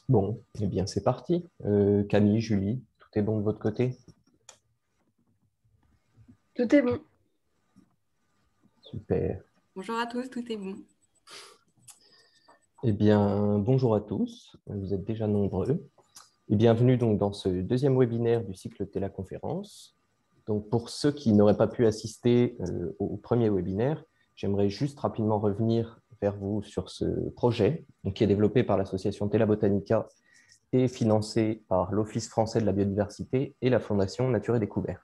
Bon, eh bien c'est parti. Camille, Julie, tout est bon de votre côté? Tout est bon. Super. Bonjour à tous, tout est bon. Eh bien, bonjour à tous, vous êtes déjà nombreux. Et bienvenue donc dans ce deuxième webinaire du cycle Téléconférence. Donc pour ceux qui n'auraient pas pu assister au premier webinaire, j'aimerais juste rapidement revenir vers vous sur ce projet donc, qui est développé par l'association Tela Botanica et financé par l'Office français de la biodiversité et la Fondation Nature et Découverte.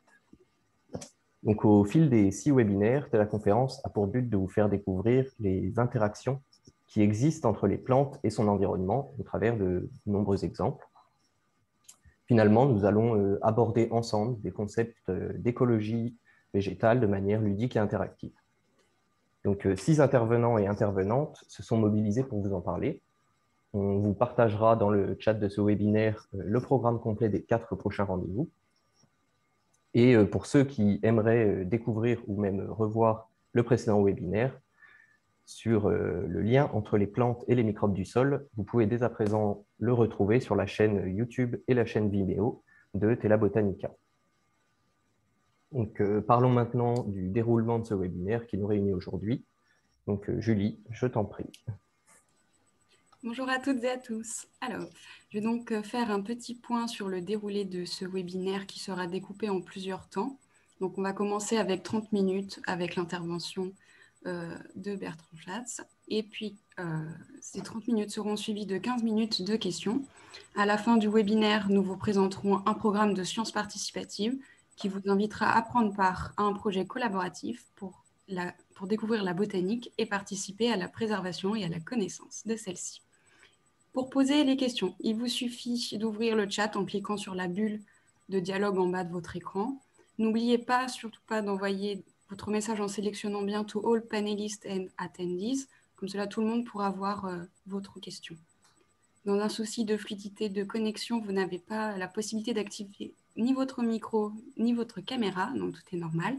Donc, au fil des 6 webinaires, la conférence a pour but de vous faire découvrir les interactions qui existent entre les plantes et son environnement au travers de nombreux exemples. Finalement, nous allons aborder ensemble des concepts d'écologie végétale de manière ludique et interactive. Donc, 6 intervenants et intervenantes se sont mobilisés pour vous en parler. On vous partagera dans le chat de ce webinaire le programme complet des 4 prochains rendez-vous. Et pour ceux qui aimeraient découvrir ou même revoir le précédent webinaire sur le lien entre les plantes et les microbes du sol, vous pouvez dès à présent le retrouver sur la chaîne YouTube et la chaîne Vimeo de Tela Botanica. Donc, parlons maintenant du déroulement de ce webinaire qui nous réunit aujourd'hui. Donc, Julie, je t'en prie. Bonjour à toutes et à tous. Alors, je vais donc faire un petit point sur le déroulé de ce webinaire qui sera découpé en plusieurs temps. Donc, on va commencer avec 30 minutes avec l'intervention de Bertrand Schatz. Et puis, ces 30 minutes seront suivies de 15 minutes de questions. À la fin du webinaire, nous vous présenterons un programme de sciences participatives qui vous invitera à prendre part à un projet collaboratif pour découvrir la botanique et participer à la préservation et à la connaissance de celle-ci. Pour poser les questions, il vous suffit d'ouvrir le chat en cliquant sur la bulle de dialogue en bas de votre écran. N'oubliez pas, surtout pas, d'envoyer votre message en sélectionnant bien to all panelists and attendees. Comme cela, tout le monde pourra voir votre question. Dans un souci de fluidité de connexion, vous n'avez pas la possibilité d'activer ni votre micro, ni votre caméra, donc tout est normal.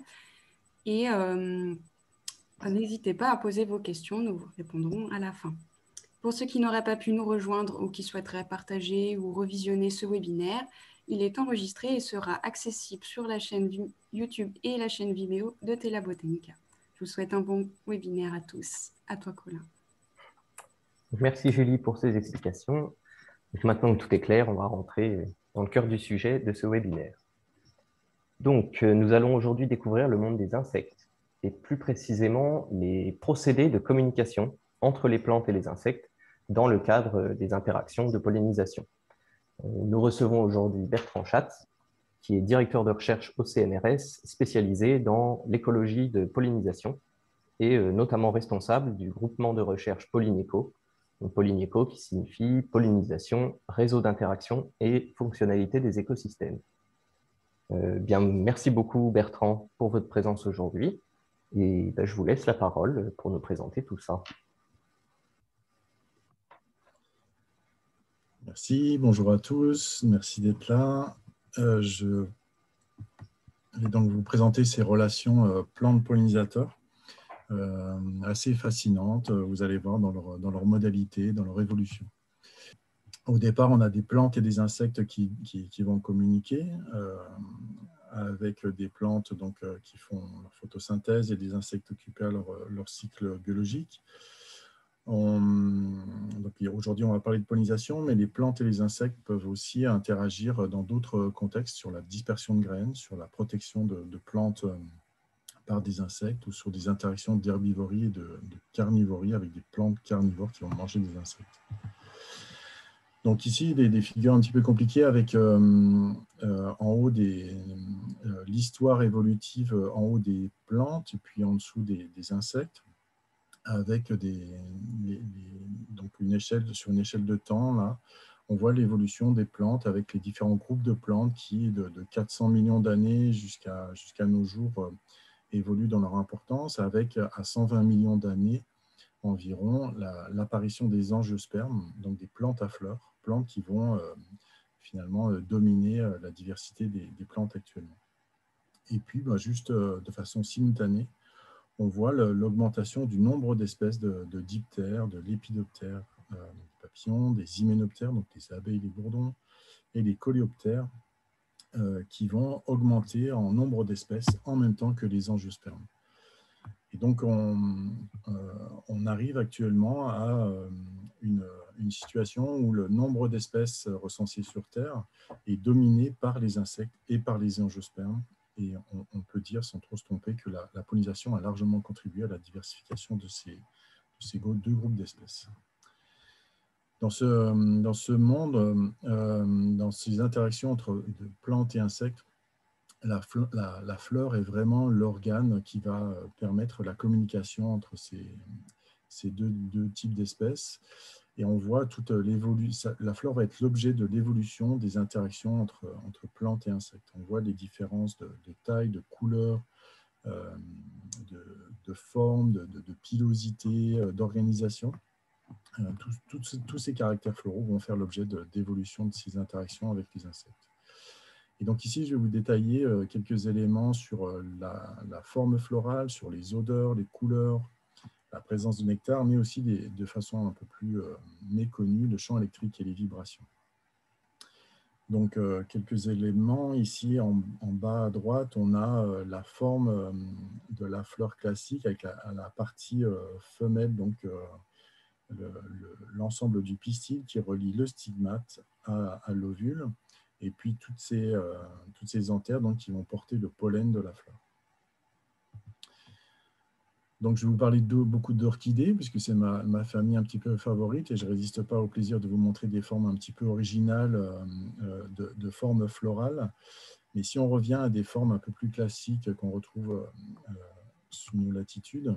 Et n'hésitez pas à poser vos questions, nous vous répondrons à la fin. Pour ceux qui n'auraient pas pu nous rejoindre ou qui souhaiteraient partager ou revisionner ce webinaire, il est enregistré et sera accessible sur la chaîne YouTube et la chaîne Vimeo de Tela Botanica. Je vous souhaite un bon webinaire à tous. À toi, Colin. Merci Julie pour ces explications. Donc, maintenant que tout est clair, on va rentrer dans le cœur du sujet de ce webinaire. Donc, nous allons aujourd'hui découvrir le monde des insectes et plus précisément les procédés de communication entre les plantes et les insectes dans le cadre des interactions de pollinisation. Nous recevons aujourd'hui Bertrand Schatz, qui est directeur de recherche au CNRS spécialisé dans l'écologie de pollinisation et notamment responsable du groupement de recherche Pollineco, donc Pollineco qui signifie pollinisation, réseau d'interaction et fonctionnalité des écosystèmes. Bien, merci beaucoup Bertrand pour votre présence aujourd'hui et je vous laisse la parole pour nous présenter tout ça. Merci, bonjour à tous, merci d'être là. Je vais donc vous présenter ces relations plantes-pollinisateurs assez fascinantes, vous allez voir dans leur modalité, dans leur évolution. Au départ, on a des plantes et des insectes qui vont communiquer avec des plantes donc, qui font leur photosynthèse et des insectes occupés à leur cycle biologique. Aujourd'hui, on va parler de pollinisation, mais les plantes et les insectes peuvent aussi interagir dans d'autres contextes sur la dispersion de graines, sur la protection de plantes par des insectes ou sur des interactions d'herbivorie et de carnivorie avec des plantes carnivores qui vont manger des insectes. Donc ici, des figures un petit peu compliquées avec en haut l'histoire évolutive en haut des plantes et puis en dessous des insectes, avec donc sur une échelle de temps. Là, on voit l'évolution des plantes avec les différents groupes de plantes qui, de 400 millions d'années jusqu'à nos jours, évoluent dans leur importance, avec à 120 millions d'années environ l'apparition des angiospermes, donc des plantes à fleurs, plantes qui vont finalement dominer la diversité des plantes actuellement. Et puis, juste de façon simultanée, on voit l'augmentation du nombre d'espèces de diptères, de lépidoptères, des papillons, des hyménoptères, donc des abeilles, les bourdons, et les coléoptères, qui vont augmenter en nombre d'espèces en même temps que les angiospermes. Et donc, on arrive actuellement à une situation où le nombre d'espèces recensées sur Terre est dominé par les insectes et par les angiospermes. Et on peut dire, sans trop se tromper, que la pollinisation a largement contribué à la diversification de ces deux groupes d'espèces. Dans ce monde, dans ces interactions entre plantes et insectes, la fleur est vraiment l'organe qui va permettre la communication entre ces deux types d'espèces. Et on voit toute l'évolution. La fleur va être l'objet de l'évolution des interactions entre plantes et insectes. On voit les différences de taille, de couleur, de forme, de pilosité, d'organisation. Tous ces caractères floraux vont faire l'objet d'évolution de ces interactions avec les insectes. Et donc ici, je vais vous détailler quelques éléments sur la forme florale, sur les odeurs, les couleurs, la présence de nectar, mais aussi de façon un peu plus méconnue, le champ électrique et les vibrations. Donc quelques éléments. Ici, en bas à droite, on a la forme de la fleur classique avec la partie femelle, donc l'ensemble du pistil qui relie le stigmate à l'ovule. Et puis toutes ces anthères donc, qui vont porter le pollen de la fleur. Donc je vais vous parler de beaucoup d'orchidées, puisque c'est ma famille un petit peu favorite, et je ne résiste pas au plaisir de vous montrer des formes un petit peu originales de formes florales. Mais si on revient à des formes un peu plus classiques qu'on retrouve sous nos latitudes,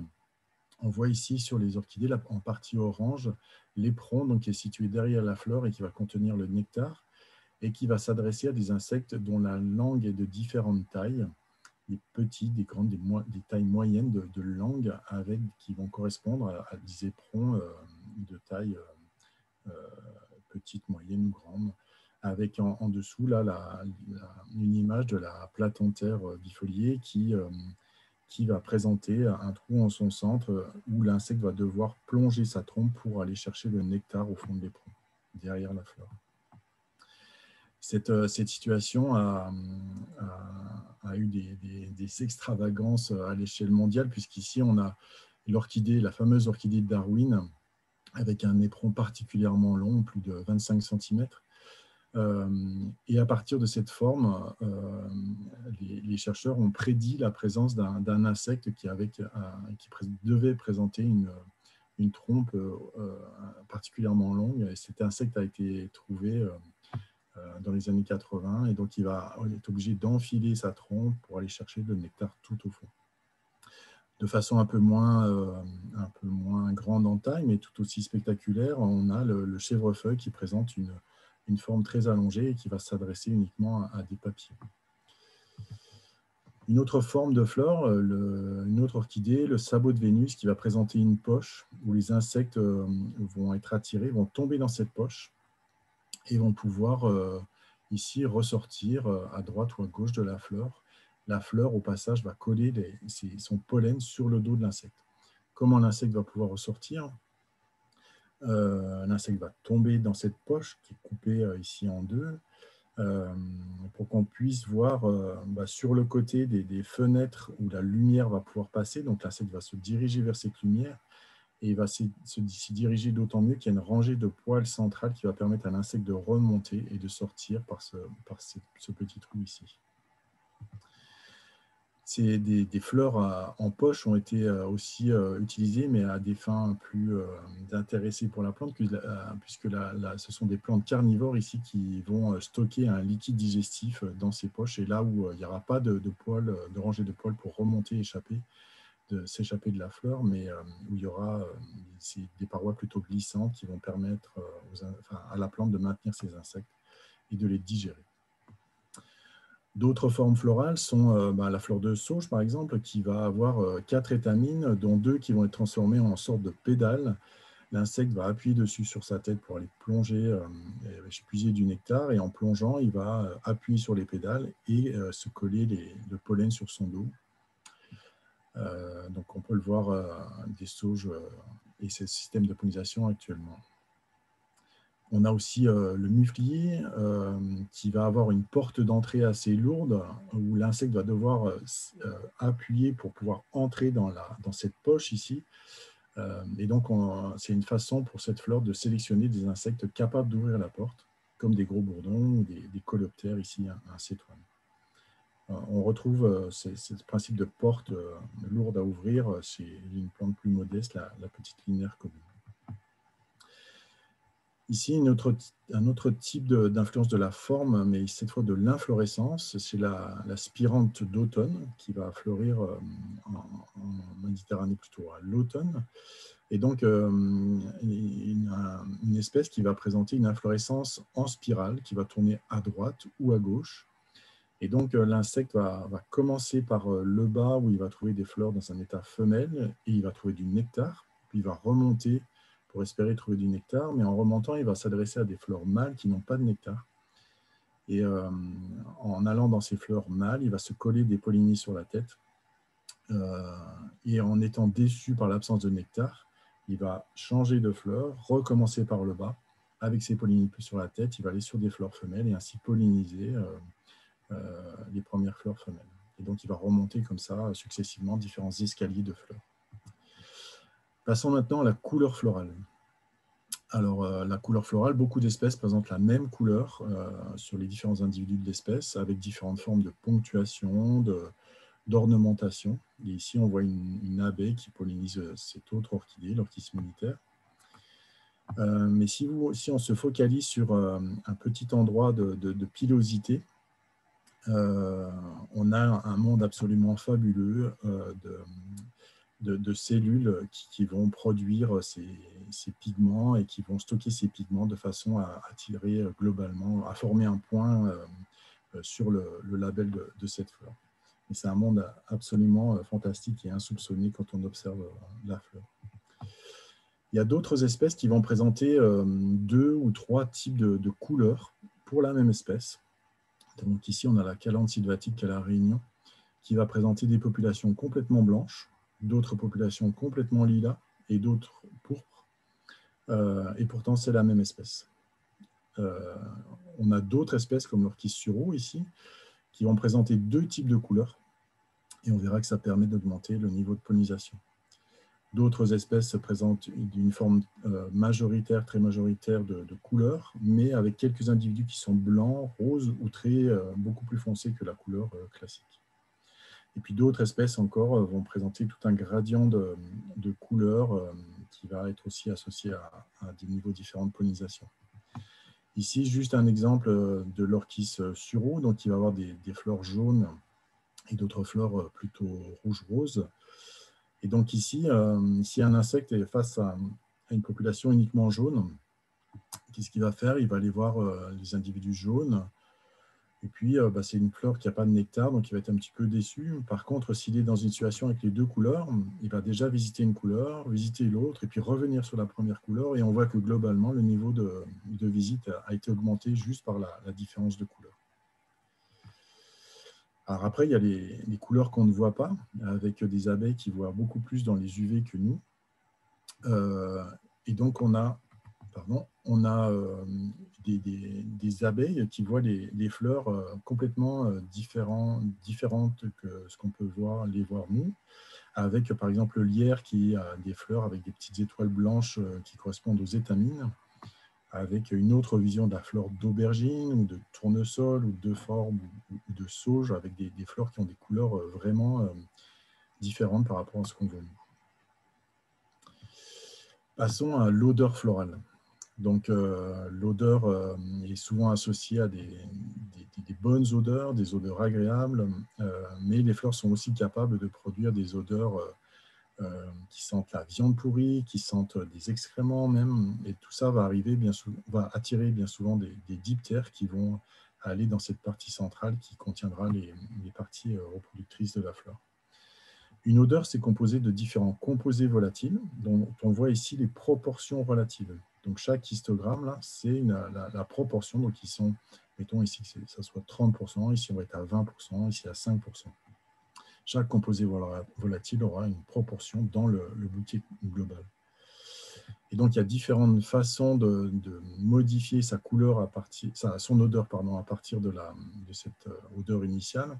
on voit ici sur les orchidées, en partie orange, l'éperon, donc qui est situé derrière la fleur et qui va contenir le nectar, et qui va s'adresser à des insectes dont la langue est de différentes tailles, des petits, des grandes, des tailles moyennes de langue, qui vont correspondre à des éperons de taille petite, moyenne ou grande, avec en dessous là, une image de la platanthère bifoliée qui va présenter un trou en son centre où l'insecte va devoir plonger sa trompe pour aller chercher le nectar au fond de l'éperon, derrière la fleur. Cette situation a eu des extravagances à l'échelle mondiale, puisqu'ici, on a l'orchidée, la fameuse orchidée de Darwin, avec un éperon particulièrement long, plus de 25 cm. Et à partir de cette forme, les chercheurs ont prédit la présence d'un insecte qui devait présenter une trompe particulièrement longue. Et cet insecte a été trouvé dans les années 80, et donc il est obligé d'enfiler sa trompe pour aller chercher le nectar tout au fond. De façon un peu moins grande en taille, mais tout aussi spectaculaire, on a le chèvrefeuille qui présente une forme très allongée et qui va s'adresser uniquement à des papillons. Une autre forme de fleur, une autre orchidée, le sabot de Vénus, qui va présenter une poche où les insectes vont être attirés, vont tomber dans cette poche et vont pouvoir ici ressortir à droite ou à gauche de la fleur. La fleur, au passage, va coller son pollen sur le dos de l'insecte. Comment l'insecte va pouvoir ressortir? L'insecte va tomber dans cette poche qui est coupée ici en deux, pour qu'on puisse voir sur le côté des fenêtres où la lumière va pouvoir passer. Donc l'insecte va se diriger vers cette lumière, et il va s'y diriger d'autant mieux qu'il y a une rangée de poils centrales qui va permettre à l'insecte de remonter et de sortir par ce petit trou ici. Des fleurs en poche ont été aussi utilisées, mais à des fins plus intéressées pour la plante, puisque ce sont des plantes carnivores ici qui vont stocker un liquide digestif dans ces poches, et là où il n'y aura pas de rangée de poils pour remonter et s'échapper de la fleur, mais où il y aura des parois plutôt glissantes qui vont permettre à la plante de maintenir ses insectes et de les digérer. D'autres formes florales sont la fleur de sauge, par exemple, qui va avoir 4 étamines, dont 2 qui vont être transformées en sorte de pédales. L'insecte va appuyer dessus sur sa tête pour aller plonger, puiser du nectar, et en plongeant, il va appuyer sur les pédales et se coller le pollen sur son dos. Donc on peut le voir des sauges et ces systèmes de pollinisation actuellement. On a aussi le muflier qui va avoir une porte d'entrée assez lourde où l'insecte va devoir appuyer pour pouvoir entrer dans cette poche ici. Et donc, c'est une façon pour cette flore de sélectionner des insectes capables d'ouvrir la porte, comme des gros bourdons ou des coléoptères, ici un cétoine. On retrouve ce principe de porte lourde à ouvrir chez une plante plus modeste, la petite linaire commune. Ici, un autre type d'influence de la forme, mais cette fois de l'inflorescence, c'est la spirante d'automne qui va fleurir en Méditerranée plutôt à l'automne. Et donc, une espèce qui va présenter une inflorescence en spirale qui va tourner à droite ou à gauche. Et donc, l'insecte va commencer par le bas où il va trouver des fleurs dans un état femelle et il va trouver du nectar. Puis il va remonter pour espérer trouver du nectar, mais en remontant, il va s'adresser à des fleurs mâles qui n'ont pas de nectar. Et en allant dans ces fleurs mâles, il va se coller des pollinies sur la tête. Et en étant déçu par l'absence de nectar, il va changer de fleur, recommencer par le bas. Avec ses pollinies sur la tête, il va aller sur des fleurs femelles et ainsi polliniser les premières fleurs femelles. Et donc, il va remonter comme ça successivement différents escaliers de fleurs. Passons maintenant à la couleur florale. Alors, la couleur florale, beaucoup d'espèces présentent la même couleur sur les différents individus de l'espèce, avec différentes formes de ponctuation, d'ornementation. Et ici, on voit une abeille qui pollinise cette autre orchidée, l'orchis militaire. Mais si on se focalise sur un petit endroit de pilosité, on a un monde absolument fabuleux de cellules qui vont produire ces pigments et qui vont stocker ces pigments de façon à tirer globalement, à former un point sur le label de cette fleur. Et c'est un monde absolument fantastique et insoupçonné quand on observe la fleur. Il y a d'autres espèces qui vont présenter 2 ou 3 types de couleurs pour la même espèce. Donc ici, on a la calante sylvatique à La Réunion qui va présenter des populations complètement blanches, d'autres populations complètement lilas et d'autres pourpres. Et pourtant, c'est la même espèce. On a d'autres espèces comme l'orchis sureau ici qui vont présenter 2 types de couleurs et on verra que ça permet d'augmenter le niveau de pollinisation. D'autres espèces se présentent d'une forme majoritaire, très majoritaire de couleurs, mais avec quelques individus qui sont blancs, roses ou beaucoup plus foncés que la couleur classique. Et puis d'autres espèces encore vont présenter tout un gradient de couleurs qui va être aussi associé à des niveaux différents de pollinisation. Ici, juste un exemple de l'orchis sureau, donc il va avoir des fleurs jaunes et d'autres fleurs plutôt rouge-rose. Et donc ici, si un insecte est face à une population uniquement jaune, qu'est-ce qu'il va faire? Il va aller voir les individus jaunes. Et puis, c'est une fleur qui n'a pas de nectar, donc il va être un petit peu déçu. Par contre, s'il est dans une situation avec les 2 couleurs, il va déjà visiter une couleur, visiter l'autre, et puis revenir sur la première couleur. Et on voit que globalement, le niveau de visite a été augmenté juste par la différence de couleur. Alors après, il y a les couleurs qu'on ne voit pas, avec des abeilles qui voient beaucoup plus dans les UV que nous. Et donc, on a des abeilles qui voient les fleurs complètement différentes que ce qu'on peut les voir nous, avec par exemple le lierre qui a des fleurs avec des petites étoiles blanches qui correspondent aux étamines, avec une autre vision de la fleur d'aubergine ou de tournesol ou de forme ou de sauge, avec des fleurs qui ont des couleurs vraiment différentes par rapport à ce qu'on voit nous. Passons à l'odeur florale. Donc, l'odeur est souvent associée à des bonnes odeurs, des odeurs agréables, mais les fleurs sont aussi capables de produire des odeurs qui sentent la viande pourrie, qui sentent des excréments même, et tout ça va attirer bien souvent des diptères qui vont aller dans cette partie centrale qui contiendra les parties reproductrices de la fleur. Une odeur, c'est composé de différents composés volatiles, dont on voit ici les proportions relatives. Donc, chaque histogramme, là, c'est la proportion. Donc, ils sont, mettons ici que ça soit 30%, ici on va être à 20%, ici à 5%. Chaque composé volatile aura une proportion dans le bouquet global. Et donc, il y a différentes façons de modifier sa couleur son odeur pardon, à partir de cette odeur initiale.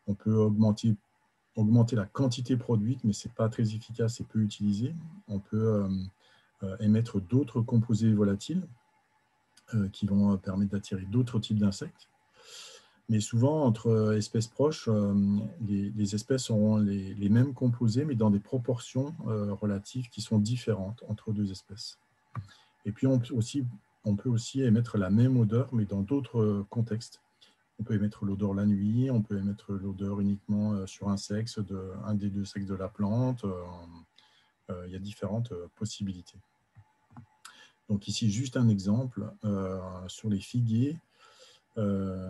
On peut augmenter la quantité produite, mais ce n'est pas très efficace et peu utilisé. On peut émettre d'autres composés volatiles qui vont permettre d'attirer d'autres types d'insectes. Mais souvent, entre espèces proches, les espèces auront les mêmes composés, mais dans des proportions relatives qui sont différentes entre deux espèces. Et puis, on peut aussi émettre la même odeur, mais dans d'autres contextes. On peut émettre l'odeur la nuit, on peut émettre l'odeur uniquement sur un des deux sexes de la plante. Il y a différentes possibilités. Donc ici, juste un exemple sur les figuiers. Ce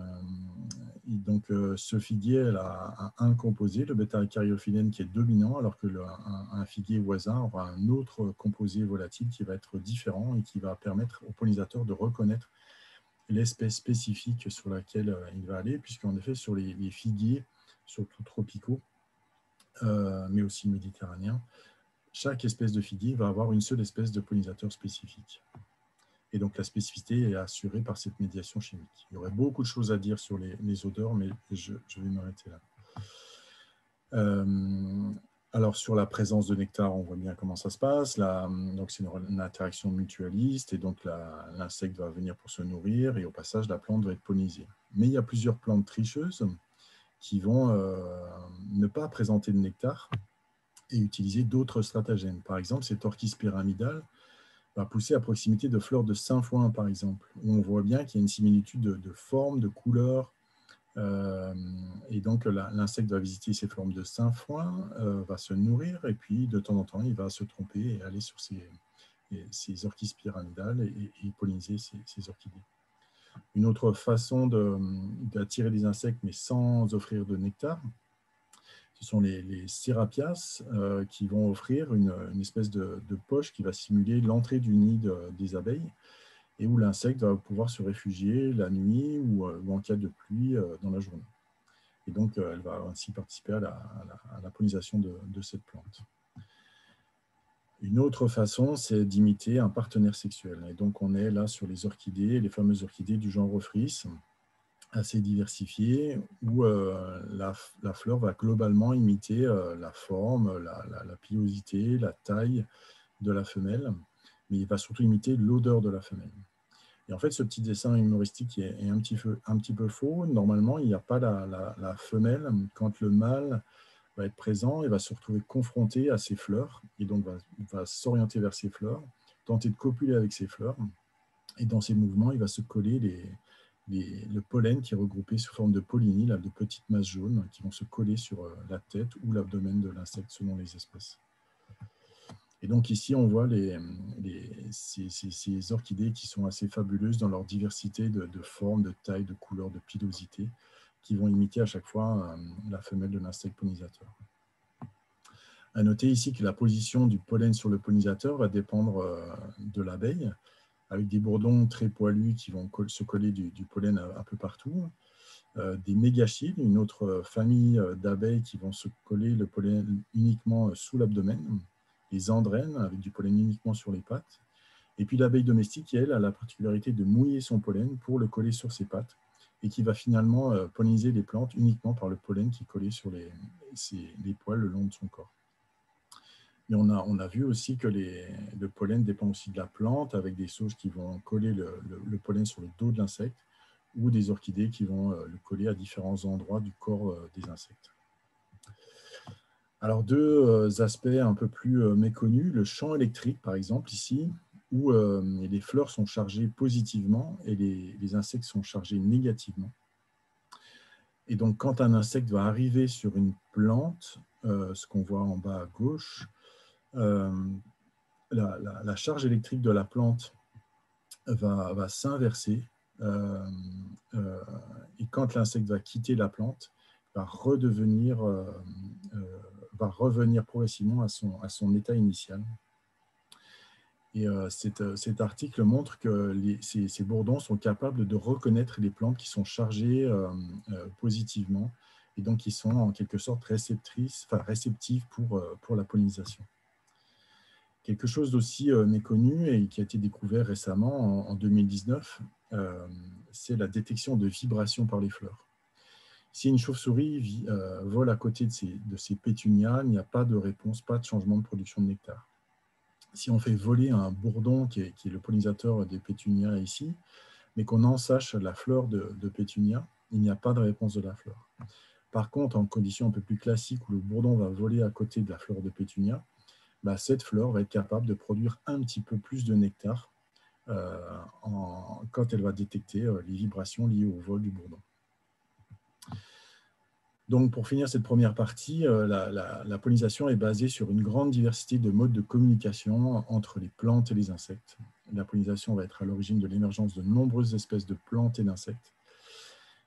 figuier elle a un composé, le bêta-caryophyllène, qui est dominant, alors qu'un figuier voisin aura un autre composé volatile qui va être différent et qui va permettre au pollinisateur de reconnaître l'espèce spécifique sur laquelle il va aller, puisqu'en effet, sur les figuiers, surtout tropicaux, mais aussi méditerranéens, chaque espèce de figuier va avoir une seule espèce de pollinisateur spécifique. Et donc, la spécificité est assurée par cette médiation chimique. Il y aurait beaucoup de choses à dire sur les odeurs, mais je vais m'arrêter là. Alors, sur la présence de nectar, on voit bien comment ça se passe. Donc, c'est une interaction mutualiste, et donc l'insecte va venir pour se nourrir, et au passage, la plante va être pollinisée. Mais il y a plusieurs plantes tricheuses qui vont ne pas présenter de nectar et utiliser d'autres stratagèmes. Par exemple, cette orchis pyramidale va pousser à proximité de fleurs de sainfoin, par exemple, où on voit bien qu'il y a une similitude de forme, de couleur, et donc l'insecte va visiter ces formes de sainfoin, va se nourrir, et puis de temps en temps, il va se tromper et aller sur ces orchis pyramidales et polliniser ces orchidées. Une autre façon d'attirer des insectes, mais sans offrir de nectar, ce sont les sérapias qui vont offrir une espèce de poche qui va simuler l'entrée du nid des abeilles, et où l'insecte va pouvoir se réfugier la nuit ou en cas de pluie dans la journée. Et donc, elle va ainsi participer à la pollinisation de cette plante. Une autre façon, c'est d'imiter un partenaire sexuel. Et donc, on est là sur les orchidées, les fameuses orchidées du genre Ophrys, assez diversifiées, où la fleur va globalement imiter la forme, la pilosité, la taille de la femelle, mais il va surtout imiter l'odeur de la femelle. Et en fait, ce petit dessin humoristique est un petit peu faux. Normalement, il n'y a pas la femelle. Quand le mâle va être présent, il va se retrouver confronté à ces fleurs, et donc va s'orienter vers ces fleurs, tenter de copuler avec ces fleurs, et dans ces mouvements, il va se coller le pollen qui est regroupé sous forme de pollini, là, de petites masses jaunes qui vont se coller sur la tête ou l'abdomen de l'insecte selon les espèces. Et donc ici, on voit ces orchidées qui sont assez fabuleuses dans leur diversité de formes, de taille, de couleurs, de pilosité, qui vont imiter à chaque fois la femelle de l'insecte pollinisateur. À noter ici que la position du pollen sur le pollinisateur va dépendre de l'abeille, avec des bourdons très poilus qui vont se coller du pollen un peu partout, des mégachiles, une autre famille d'abeilles qui vont se coller le pollen uniquement sous l'abdomen, les andrènes avec du pollen uniquement sur les pattes, et puis l'abeille domestique qui, elle, a la particularité de mouiller son pollen pour le coller sur ses pattes, et qui va finalement polliniser les plantes uniquement par le pollen qui est collé sur les poils le long de son corps. Mais on a vu aussi que le pollen dépend aussi de la plante, avec des sauges qui vont coller le pollen sur le dos de l'insecte, ou des orchidées qui vont le coller à différents endroits du corps des insectes. Alors, deux aspects un peu plus méconnus, le champ électrique, par exemple, ici, où les fleurs sont chargées positivement et les insectes sont chargés négativement. Et donc, quand un insecte va arriver sur une plante, ce qu'on voit en bas à gauche, la charge électrique de la plante va s'inverser, et quand l'insecte va quitter la plante, va revenir progressivement à son état initial. Et cet article montre que ces bourdons sont capables de reconnaître les plantes qui sont chargées positivement, et donc qui sont en quelque sorte réceptives pour la pollinisation. Quelque chose d'aussi méconnu et qui a été découvert récemment en 2019, c'est la détection de vibrations par les fleurs. Si une chauve-souris vole à côté de ces pétunias, il n'y a pas de réponse, pas de changement de production de nectar. Si on fait voler un bourdon, qui est le pollinisateur des pétunias ici, mais qu'on ensache la fleur de pétunia, il n'y a pas de réponse de la fleur. Par contre, en conditions un peu plus classiques où le bourdon va voler à côté de la fleur de pétunia, cette fleur va être capable de produire un petit peu plus de nectar quand elle va détecter les vibrations liées au vol du bourdon. Donc, pour finir cette première partie, la pollinisation est basée sur une grande diversité de modes de communication entre les plantes et les insectes. La pollinisation va être à l'origine de l'émergence de nombreuses espèces de plantes et d'insectes.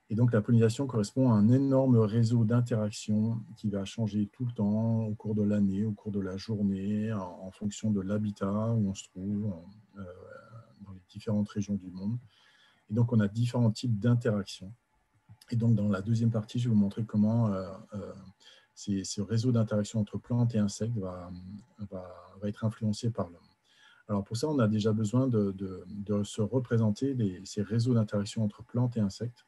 Et donc, la pollinisation correspond à un énorme réseau d'interactions qui va changer tout le temps, au cours de l'année, au cours de la journée, en fonction de l'habitat où on se trouve, dans les différentes régions du monde. Et donc, on a différents types d'interactions. Et donc, dans la deuxième partie, je vais vous montrer comment ce réseau d'interactions entre plantes et insectes va être influencé par l'homme. Alors, pour ça, on a déjà besoin de se représenter ces réseaux d'interactions entre plantes et insectes,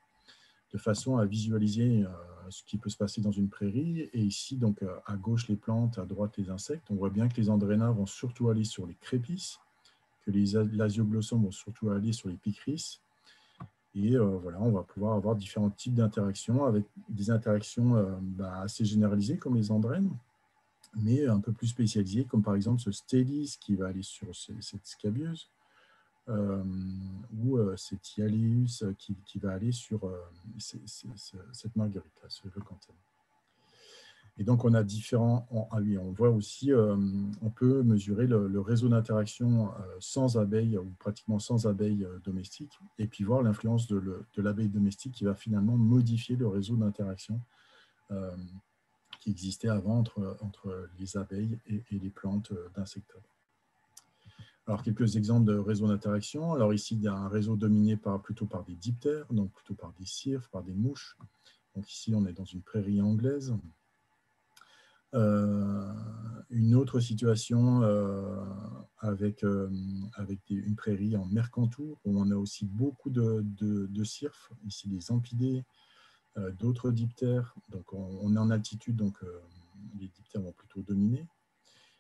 de façon à visualiser ce qui peut se passer dans une prairie. Et ici, donc, à gauche, les plantes, à droite, les insectes. On voit bien que les andrénas vont surtout aller sur les crépisses, que les lasioglossums vont surtout aller sur les picrices. Et voilà, on va pouvoir avoir différents types d'interactions, avec des interactions assez généralisées, comme les andrènes, mais un peu plus spécialisées, comme par exemple ce stélis qui va aller sur cette scabieuse, ou cet Hyaleus qui va aller sur cette marguerite, là, ce leucanthème. Et donc, on a différents... on voit aussi, on peut mesurer le réseau d'interaction sans abeilles ou pratiquement sans abeilles domestiques, et puis voir l'influence de l'abeille domestique qui va finalement modifier le réseau d'interaction qui existait avant entre les abeilles et les plantes d'insecteurs. Alors, quelques exemples de réseaux d'interaction. Alors ici, il y a un réseau dominé plutôt par des diptères, donc plutôt par des cirques, par des mouches. Donc ici, on est dans une prairie anglaise. Une autre situation avec une prairie en Mercantour, où on a aussi beaucoup de cirques, ici des ampidés, d'autres diptères. Donc on est en altitude, donc les diptères vont plutôt dominer.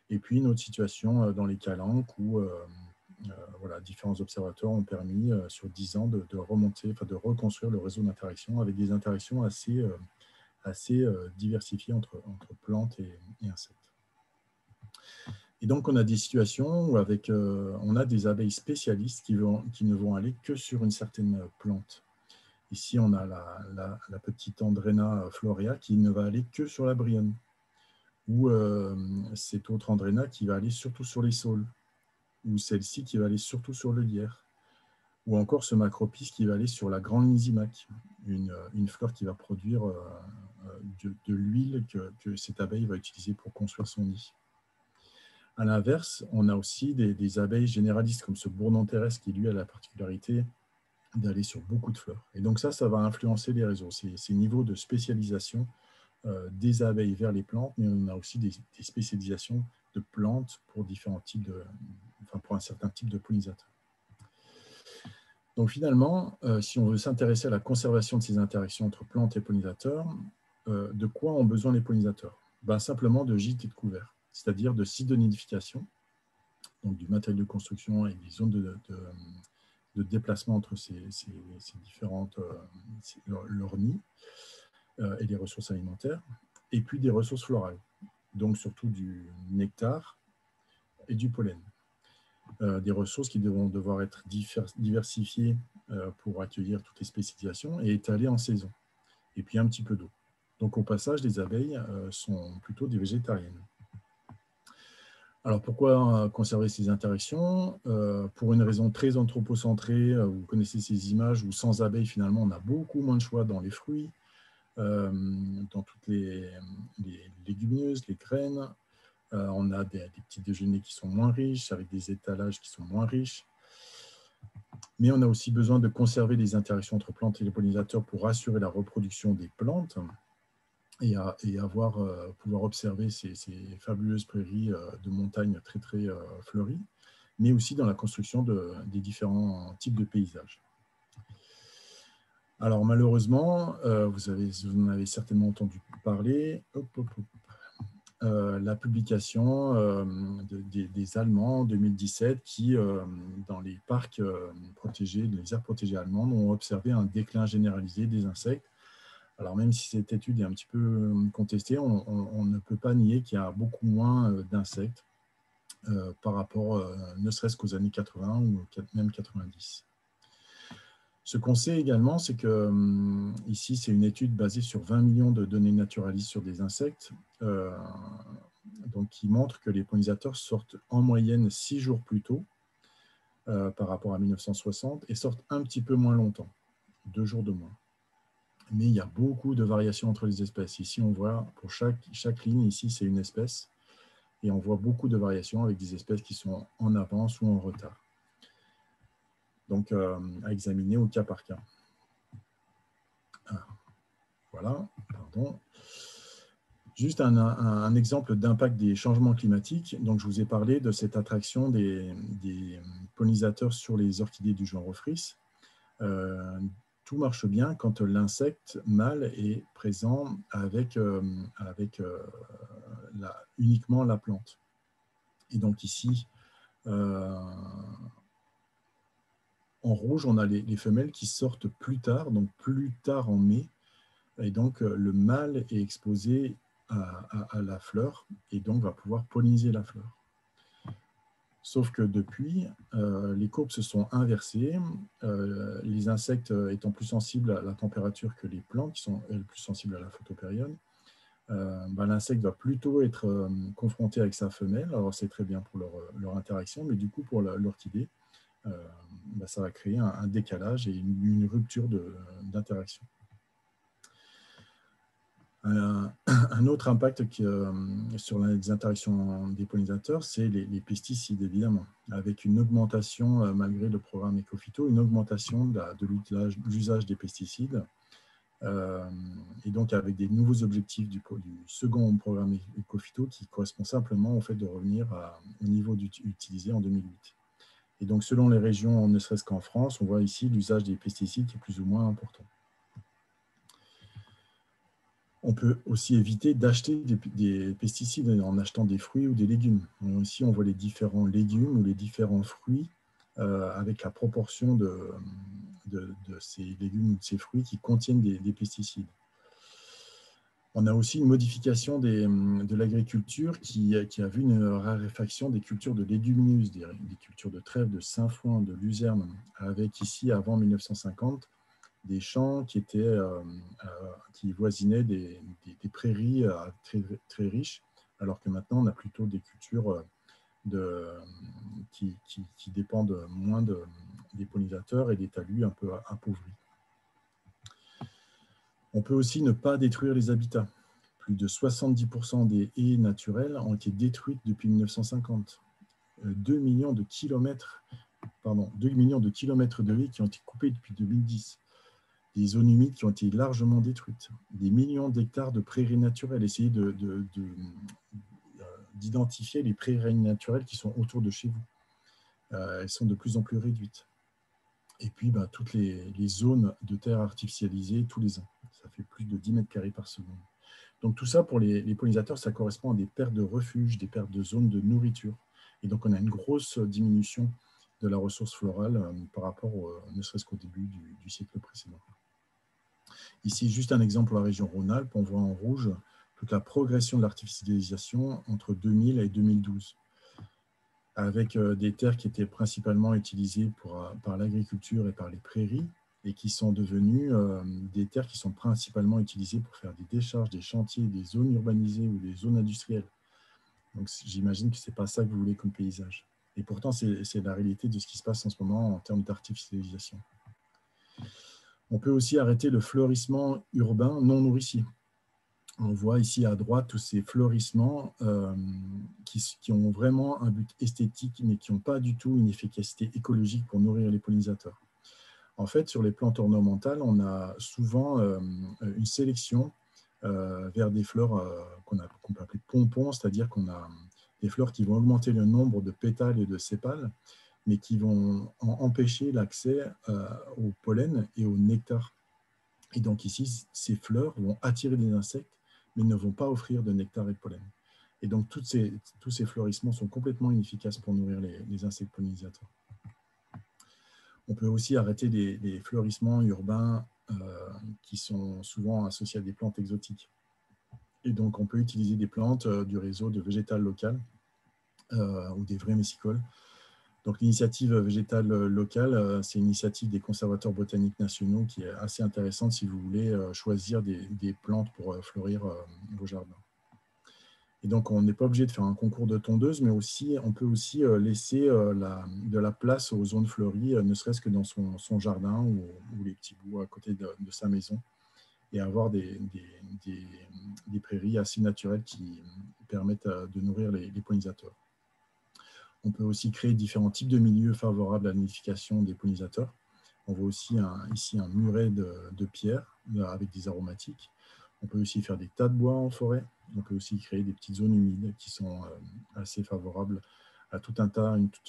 Et puis une autre situation dans les calanques où voilà, différents observateurs ont permis sur 10 ans de reconstruire le réseau d'interaction avec des interactions assez diversifiées entre plantes et insectes. Et donc on a des situations où on a des abeilles spécialistes qui ne vont aller que sur une certaine plante. Ici on a la petite Andrena florea qui ne va aller que sur la bryone, ou cette autre Andrena qui va aller surtout sur les saules, ou celle-ci qui va aller surtout sur le lierre, ou encore ce Macropis qui va aller sur la grande Lysimaque, une fleur qui va produire de l'huile que cette abeille va utiliser pour construire son nid. À l'inverse, on a aussi des abeilles généralistes comme ce bourdon terrestre qui lui a la particularité d'aller sur beaucoup de fleurs. Et donc ça va influencer les réseaux, ces niveaux de spécialisation des abeilles vers les plantes, mais on a aussi des spécialisations de plantes pour différents types pour un certain type de pollinisateurs. Donc finalement, si on veut s'intéresser à la conservation de ces interactions entre plantes et pollinisateurs, de quoi ont besoin les pollinisateurs? Simplement de gîtes et de couverts, c'est-à-dire de sites de nidification, donc du matériel de construction et des zones de déplacement entre ces différentes leurs nids et les ressources alimentaires, et puis des ressources florales, donc surtout du nectar et du pollen. Des ressources qui vont devoir être diversifiées pour accueillir toutes les spécialisations et étalées en saison, et puis un petit peu d'eau. Donc au passage, les abeilles sont plutôt des végétariennes. Alors pourquoi conserver ces interactions? Pour une raison très anthropocentrée, vous connaissez ces images où sans abeilles, finalement, on a beaucoup moins de choix dans les fruits, dans toutes les légumineuses, les graines. On a des petits déjeuners qui sont moins riches, avec des étalages qui sont moins riches. Mais on a aussi besoin de conserver les interactions entre plantes et les pollinisateurs pour assurer la reproduction des plantes. et pouvoir observer ces fabuleuses prairies de montagnes très, très fleuries, mais aussi dans la construction des différents types de paysages. Alors malheureusement, vous en avez certainement entendu parler, la publication des Allemands en 2017 qui, dans les parcs protégés, les aires protégées allemandes, ont observé un déclin généralisé des insectes. Alors même si cette étude est un petit peu contestée, on ne peut pas nier qu'il y a beaucoup moins d'insectes par rapport, ne serait-ce qu'aux années 80 ou même 90. Ce qu'on sait également, c'est que ici, c'est une étude basée sur 20 millions de données naturalistes sur des insectes, donc qui montre que les pollinisateurs sortent en moyenne 6 jours plus tôt par rapport à 1960 et sortent un petit peu moins longtemps, 2 jours de moins. Mais il y a beaucoup de variations entre les espèces. Ici, on voit pour chaque ligne, ici, c'est une espèce, et on voit beaucoup de variations avec des espèces qui sont en avance ou en retard. Donc, à examiner au cas par cas. Voilà, pardon. Juste un exemple d'impact des changements climatiques. Donc, je vous ai parlé de cette attraction des pollinisateurs sur les orchidées du genre Ophrys. Tout marche bien quand l'insecte mâle est présent avec uniquement la plante. Et donc ici, en rouge, on a les femelles qui sortent plus tard, donc plus tard en mai. Et donc, le mâle est exposé à la fleur et donc va pouvoir polliniser la fleur. Sauf que depuis, les courbes se sont inversées. Les insectes étant plus sensibles à la température que les plantes, qui sont elles plus sensibles à la photopériode, l'insecte va plutôt être confronté avec sa femelle. Alors, c'est très bien pour leur interaction, mais du coup, pour l'orchidée, ça va créer un décalage et une rupture d'interaction. Un autre impact sur les interactions des pollinisateurs, c'est les pesticides, évidemment, avec une augmentation, malgré le programme Ecophyto, une augmentation de l'usage des pesticides, et donc avec des nouveaux objectifs du second programme Ecophyto qui correspond simplement au fait de revenir au niveau utilisé en 2008. Et donc, selon les régions, ne serait-ce qu'en France, on voit ici l'usage des pesticides qui est plus ou moins important. On peut aussi éviter d'acheter des pesticides en achetant des fruits ou des légumes. Ici, on voit les différents légumes ou les différents fruits avec la proportion de ces légumes ou de ces fruits qui contiennent des pesticides. On a aussi une modification de l'agriculture qui a vu une raréfaction des cultures de légumineuses, des cultures de trèfle, de sainfoin, de luzerne, avec ici, avant 1950, des champs qui voisinaient des prairies très, très riches, alors que maintenant, on a plutôt des cultures qui dépendent moins des pollinisateurs et des talus un peu appauvris. On peut aussi ne pas détruire les habitats. Plus de 70% des haies naturelles ont été détruites depuis 1950. 2 millions de kilomètres de haies qui ont été coupées depuis 2010. Des zones humides qui ont été largement détruites. Des millions d'hectares de prairies naturelles. Essayez d'identifier les prairies naturelles qui sont autour de chez vous. Elles sont de plus en plus réduites. Et puis, toutes les zones de terre artificialisées tous les ans. Ça fait plus de 10 mètres carrés par seconde. Donc, tout ça, pour les pollinisateurs, ça correspond à des pertes de refuge, des pertes de zones de nourriture. Et donc, on a une grosse diminution de la ressource florale par rapport, ne serait-ce qu'au début du siècle précédent. Ici, juste un exemple pour la région Rhône-Alpes. On voit en rouge toute la progression de l'artificialisation entre 2000 et 2012. Avec des terres qui étaient principalement utilisées par l'agriculture et par les prairies, et qui sont devenues des terres qui sont principalement utilisées pour faire des décharges, des chantiers, des zones urbanisées ou des zones industrielles. Donc, j'imagine que ce n'est pas ça que vous voulez comme paysage. Et pourtant, c'est la réalité de ce qui se passe en ce moment en termes d'artificialisation. On peut aussi arrêter le fleurissement urbain non nourricier. On voit ici à droite tous ces fleurissements qui ont vraiment un but esthétique, mais qui n'ont pas du tout une efficacité écologique pour nourrir les pollinisateurs. En fait, sur les plantes ornementales, on a souvent une sélection vers des fleurs qu'on peut appeler pompons, c'est-à-dire qu'on a des fleurs qui vont augmenter le nombre de pétales et de sépales, mais qui vont empêcher l'accès au pollen et au nectar. Et donc ici, ces fleurs vont attirer des insectes, mais ne vont pas offrir de nectar et de pollen. Et donc tous ces fleurissements sont complètement inefficaces pour nourrir les insectes pollinisateurs. On peut aussi arrêter les fleurissements urbains qui sont souvent associés à des plantes exotiques. Et donc on peut utiliser des plantes du réseau de végétal local ou des vrais messicoles. Donc l'initiative végétale locale, c'est une initiative des conservateurs botaniques nationaux qui est assez intéressante si vous voulez choisir des plantes pour fleurir vos jardins. Et donc on n'est pas obligé de faire un concours de tondeuses, mais aussi, on peut aussi laisser de la place aux zones fleuries, ne serait-ce que dans son jardin ou les petits bouts à côté de sa maison, et avoir des prairies assez naturelles qui permettent de nourrir les pollinisateurs. On peut aussi créer différents types de milieux favorables à la nidification des pollinisateurs. On voit aussi ici un muret de pierre avec des aromatiques. On peut aussi faire des tas de bois en forêt. On peut aussi créer des petites zones humides qui sont assez favorables à toute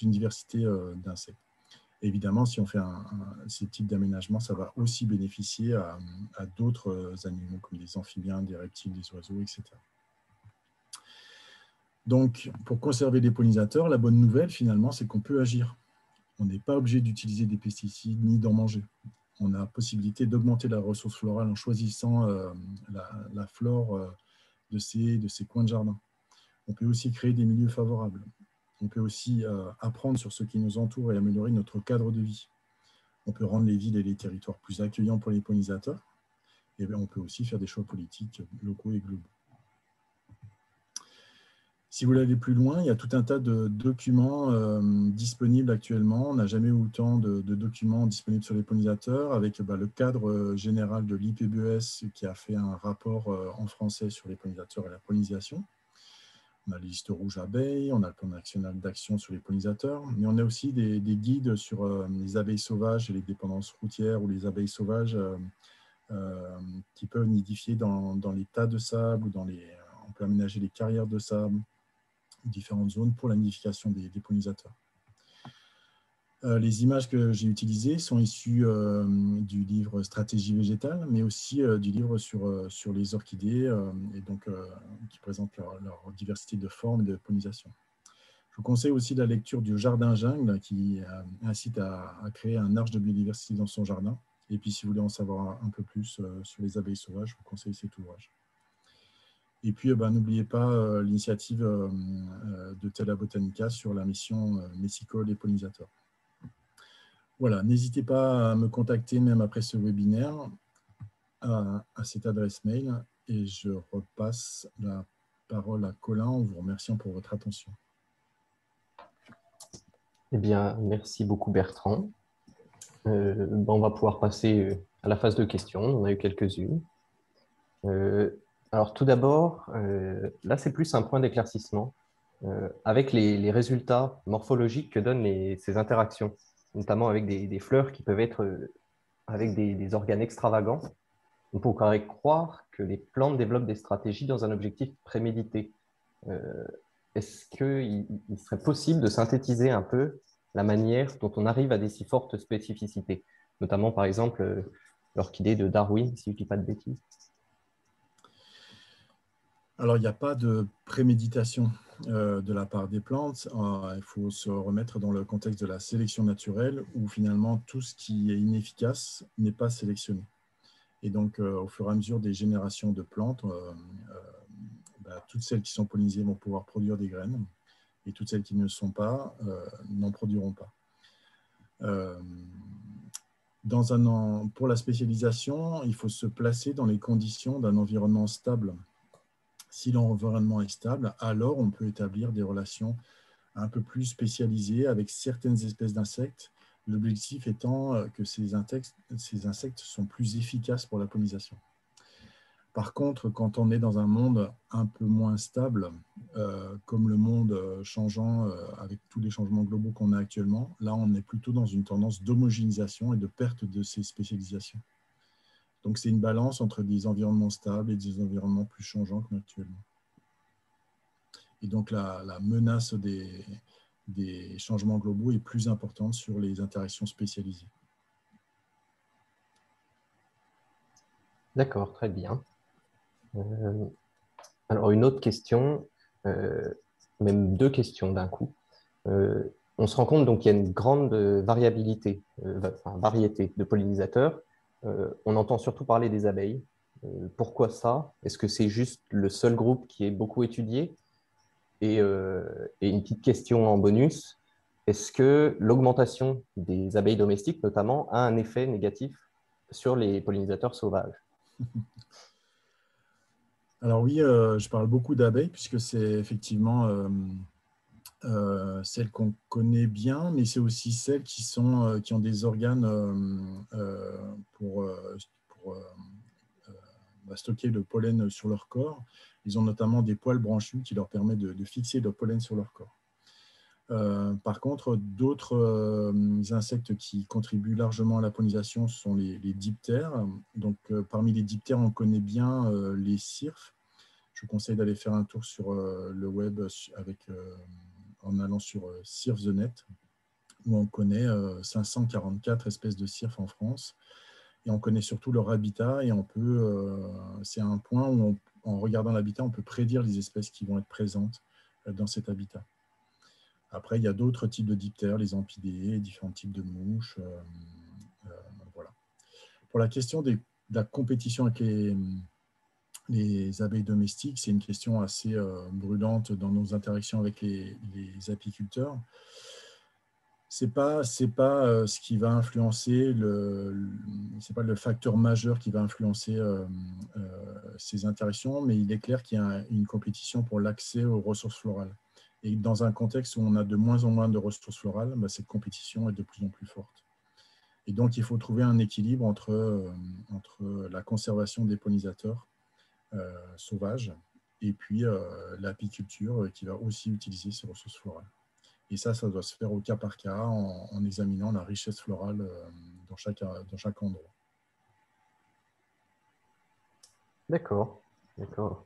une diversité d'insectes. Évidemment, si on fait ces types d'aménagements, ça va aussi bénéficier à d'autres animaux comme des amphibiens, des reptiles, des oiseaux, etc. Donc, pour conserver les pollinisateurs, la bonne nouvelle, finalement, c'est qu'on peut agir. On n'est pas obligé d'utiliser des pesticides ni d'en manger. On a la possibilité d'augmenter la ressource florale en choisissant la flore de ces coins de jardin. On peut aussi créer des milieux favorables. On peut aussi apprendre sur ce qui nous entoure et améliorer notre cadre de vie. On peut rendre les villes et les territoires plus accueillants pour les pollinisateurs. Et on peut aussi faire des choix politiques locaux et globaux. Si vous voulez aller plus loin, il y a tout un tas de documents disponibles actuellement. On n'a jamais eu autant de documents disponibles sur les pollinisateurs, avec le cadre général de l'IPBES qui a fait un rapport en français sur les pollinisateurs et la pollinisation. On a les listes rouges abeilles, on a le plan national d'action sur les pollinisateurs, mais on a aussi des guides sur les abeilles sauvages et les dépendances routières ou les abeilles sauvages qui peuvent nidifier dans les tas de sable, on peut aménager les carrières de sable, différentes zones pour la nidification des pollinisateurs. Les images que j'ai utilisées sont issues du livre Stratégie végétale, mais aussi du livre sur les orchidées, et donc, qui présentent leur diversité de formes et de pollinisation. Je vous conseille aussi la lecture du Jardin Jungle, qui incite à créer un arche de biodiversité dans son jardin. Et puis, si vous voulez en savoir un peu plus sur les abeilles sauvages, je vous conseille cet ouvrage. Et puis, n'oubliez pas l'initiative de Tela Botanica sur la mission messicole et pollinisateurs. Voilà, n'hésitez pas à me contacter même après ce webinaire à cette adresse mail et je repasse la parole à Colin en vous remerciant pour votre attention. Eh bien, merci beaucoup Bertrand. On va pouvoir passer à la phase de questions. On a eu quelques-unes. Alors tout d'abord, là c'est plus un point d'éclaircissement avec les résultats morphologiques que donnent ces interactions, notamment avec des fleurs qui peuvent être avec des organes extravagants. On pourrait croire que les plantes développent des stratégies dans un objectif prémédité. Est-ce qu'il serait possible de synthétiser un peu la manière dont on arrive à des si fortes spécificités, notamment par exemple l'orchidée de Darwin, si je ne dis pas de bêtises? Alors, il n'y a pas de préméditation de la part des plantes. Il faut se remettre dans le contexte de la sélection naturelle où finalement tout ce qui est inefficace n'est pas sélectionné. Et donc, au fur et à mesure des générations de plantes, toutes celles qui sont pollinisées vont pouvoir produire des graines et toutes celles qui ne le sont pas n'en produiront pas. Pour la spécialisation, il faut se placer dans les conditions d'un environnement stable. Si l'environnement est stable, alors on peut établir des relations un peu plus spécialisées avec certaines espèces d'insectes, l'objectif étant que ces insectes sont plus efficaces pour la pollinisation. Par contre, quand on est dans un monde un peu moins stable, comme le monde changeant avec tous les changements globaux qu'on a actuellement, là on est plutôt dans une tendance d'homogénéisation et de perte de ces spécialisations. Donc, c'est une balance entre des environnements stables et des environnements plus changeants comme actuellement. Et donc, la menace des changements globaux est plus importante sur les interactions spécialisées. D'accord, très bien. Alors, une autre question, même deux questions d'un coup. On se rend compte donc qu'il y a une grande variabilité, variété de pollinisateurs. On entend surtout parler des abeilles. Pourquoi ça? Est-ce que c'est juste le seul groupe qui est beaucoup étudié? Et une petite question en bonus, est-ce que l'augmentation des abeilles domestiques, notamment, a un effet négatif sur les pollinisateurs sauvages? Alors oui, je parle beaucoup d'abeilles puisque c'est effectivement celles qu'on connaît bien, mais c'est aussi celles qui ont des organes pour stocker le pollen sur leur corps. Ils ont notamment des poils branchus qui leur permettent de fixer le pollen sur leur corps. Par contre, d'autres insectes qui contribuent largement à la pollinisation sont les diptères. Donc, parmi les diptères, on connaît bien les cirfes. Je vous conseille d'aller faire un tour sur le web en allant sur Cirfs.net, où on connaît 544 espèces de cirfes en France. Et on connaît surtout leur habitat. Et c'est un point où, en regardant l'habitat, on peut prédire les espèces qui vont être présentes dans cet habitat. Après, il y a d'autres types de diptères, les ampidées, différents types de mouches. Voilà. Pour la question de la compétition avec les abeilles domestiques, c'est une question assez brûlante dans nos interactions avec les apiculteurs. C'est pas ce qui va influencer c'est pas le facteur majeur qui va influencer ces interactions, mais il est clair qu'il y a une compétition pour l'accès aux ressources florales. Et dans un contexte où on a de moins en moins de ressources florales, cette compétition est de plus en plus forte. Et donc, il faut trouver un équilibre entre la conservation des pollinisateurs sauvages et puis l'apiculture qui va aussi utiliser ces ressources florales. Et ça doit se faire au cas par cas en examinant la richesse florale dans chaque endroit. D'accord, d'accord.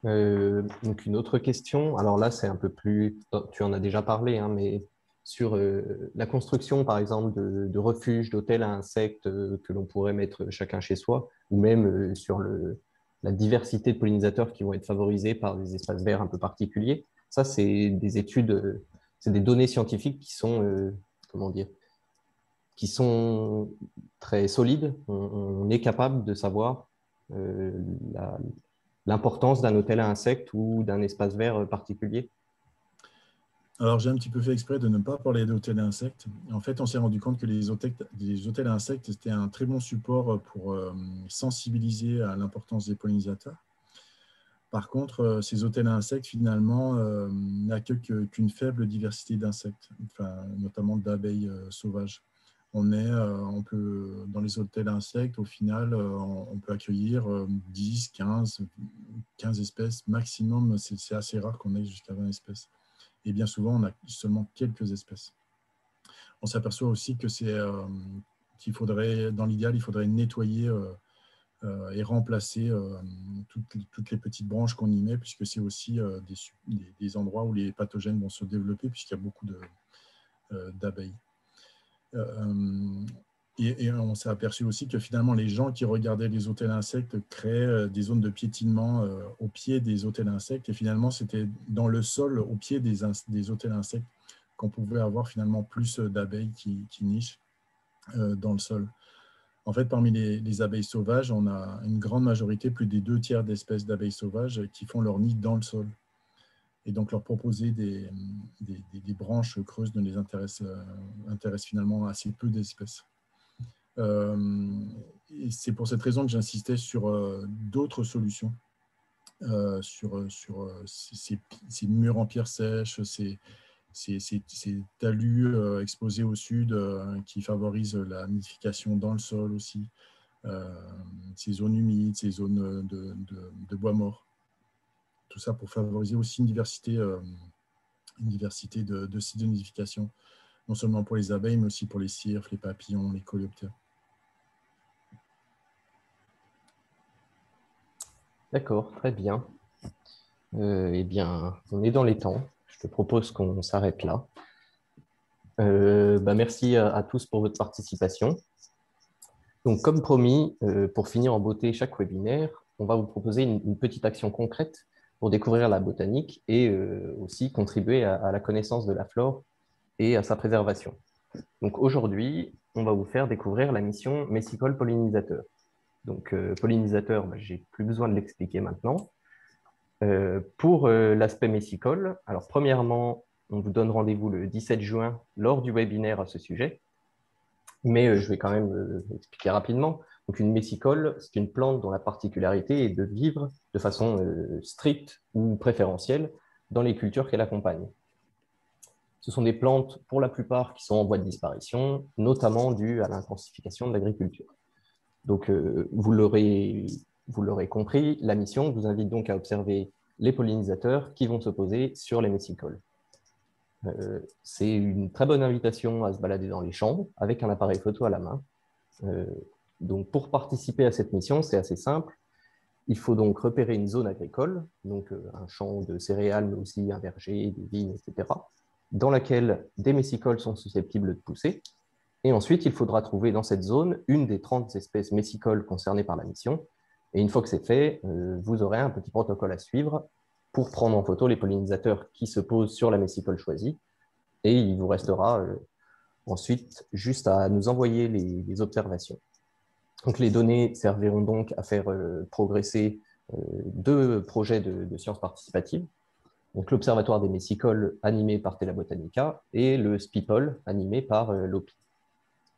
Donc une autre question, alors là c'est un peu plus, tu en as déjà parlé, hein, mais sur la construction par exemple de refuges, d'hôtels à insectes que l'on pourrait mettre chacun chez soi, ou même sur la diversité de pollinisateurs qui vont être favorisés par des espaces verts un peu particuliers. Ça c'est des études, c'est des données scientifiques qui sont, comment dire, qui sont très solides. On est capable de savoir euh, la, l'importance d'un hôtel à insectes ou d'un espace vert particulier? Alors, j'ai un petit peu fait exprès de ne pas parler d'hôtels à insectes. En fait, on s'est rendu compte que les hôtels à insectes, c'était un très bon support pour sensibiliser à l'importance des pollinisateurs. Par contre, ces hôtels à insectes, finalement, n'accueillent qu'une faible diversité d'insectes, notamment d'abeilles sauvages. Dans les hôtels à insectes, au final, on peut accueillir 10, 15 espèces maximum. C'est assez rare qu'on ait jusqu'à 20 espèces. Et bien souvent, on a seulement quelques espèces. On s'aperçoit aussi que dans l'idéal, il faudrait nettoyer et remplacer toutes les petites branches qu'on y met, puisque c'est aussi des endroits où les pathogènes vont se développer, puisqu'il y a beaucoup d'abeilles. Et on s'est aperçu aussi que finalement, les gens qui regardaient les hôtels à insectes créaient des zones de piétinement au pied des hôtels à insectes. Et finalement, c'était dans le sol, au pied des hôtels à insectes, qu'on pouvait avoir finalement plus d'abeilles qui nichent dans le sol. En fait, parmi les abeilles sauvages, on a une grande majorité, plus des 2/3 d'espèces d'abeilles sauvages qui font leur nid dans le sol. Et donc, leur proposer des branches creuses ne les intéresse finalement assez peu d'espèces. Et c'est pour cette raison que j'insistais sur d'autres solutions, sur ces murs en pierre sèche, ces talus exposés au sud qui favorisent la nidification dans le sol aussi, ces zones humides, ces zones de bois mort. Tout ça pour favoriser aussi une diversité de sites de nidification, non seulement pour les abeilles, mais aussi pour les cirfes, les papillons, les coléoptères. D'accord, très bien. Eh bien, on est dans les temps. Je te propose qu'on s'arrête là. Merci à tous pour votre participation. Donc, comme promis, pour finir en beauté chaque webinaire, on va vous proposer une petite action concrète pour découvrir la botanique et aussi contribuer à la connaissance de la flore et à sa préservation. Donc, aujourd'hui, on va vous faire découvrir la mission Messicole pollinisateur. Donc, pollinisateur, j'ai plus besoin de l'expliquer maintenant. Pour l'aspect messicole, alors premièrement, on vous donne rendez-vous le 17 juin lors du webinaire à ce sujet, mais je vais quand même expliquer rapidement. Donc une messicole, c'est une plante dont la particularité est de vivre de façon stricte ou préférentielle dans les cultures qu'elle accompagne. Ce sont des plantes, pour la plupart, qui sont en voie de disparition, notamment dues à l'intensification de l'agriculture. Donc, vous l'aurez compris, la mission vous invite donc à observer les pollinisateurs qui vont se poser sur les messicoles. C'est une très bonne invitation à se balader dans les champs avec un appareil photo à la main. Donc, pour participer à cette mission, c'est assez simple. Il faut donc repérer une zone agricole, donc un champ de céréales, mais aussi un verger, des vignes, etc., dans laquelle des messicoles sont susceptibles de pousser. Et ensuite, il faudra trouver dans cette zone une des 30 espèces messicoles concernées par la mission. Et une fois que c'est fait, vous aurez un petit protocole à suivre pour prendre en photo les pollinisateurs qui se posent sur la messicole choisie. Et il vous restera ensuite juste à nous envoyer les observations. Donc, les données serviront donc à faire progresser deux projets de sciences participatives. Donc, l'Observatoire des messicoles animé par Tela Botanica et le SPIPOL animé par l'OPI.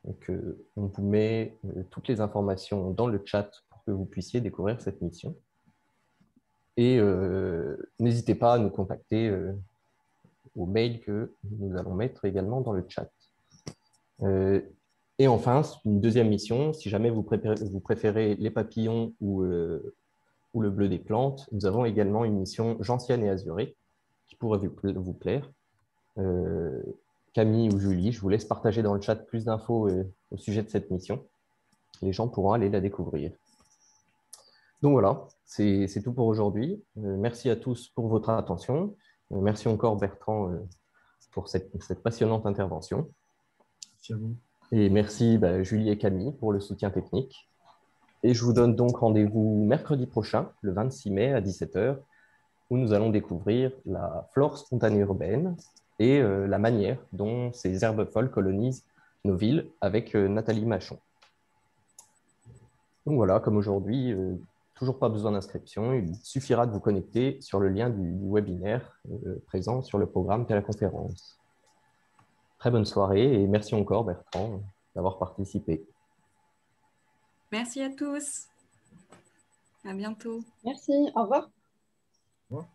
Donc, on vous met toutes les informations dans le chat pour que vous puissiez découvrir cette mission. Et n'hésitez pas à nous contacter au mail que nous allons mettre également dans le chat. Et enfin, une deuxième mission, si jamais vous préférez les papillons ou le bleu des plantes, nous avons également une mission gentiane et azurée qui pourrait vous plaire. Camille ou Julie, je vous laisse partager dans le chat plus d'infos au sujet de cette mission. Les gens pourront aller la découvrir. Donc voilà, c'est tout pour aujourd'hui. Merci à tous pour votre attention. Merci encore Bertrand pour cette passionnante intervention. Merci à vous. Et merci Julie et Camille pour le soutien technique. Et je vous donne donc rendez-vous mercredi prochain, le 26 mai à 17 h, où nous allons découvrir la flore spontanée urbaine et la manière dont ces herbes folles colonisent nos villes avec Nathalie Machon. Donc voilà, comme aujourd'hui, toujours pas besoin d'inscription, il suffira de vous connecter sur le lien du webinaire présent sur le programme Téléconférence. Très bonne soirée et merci encore Bertrand d'avoir participé. Merci à tous. À bientôt. Merci. Au revoir. Au revoir.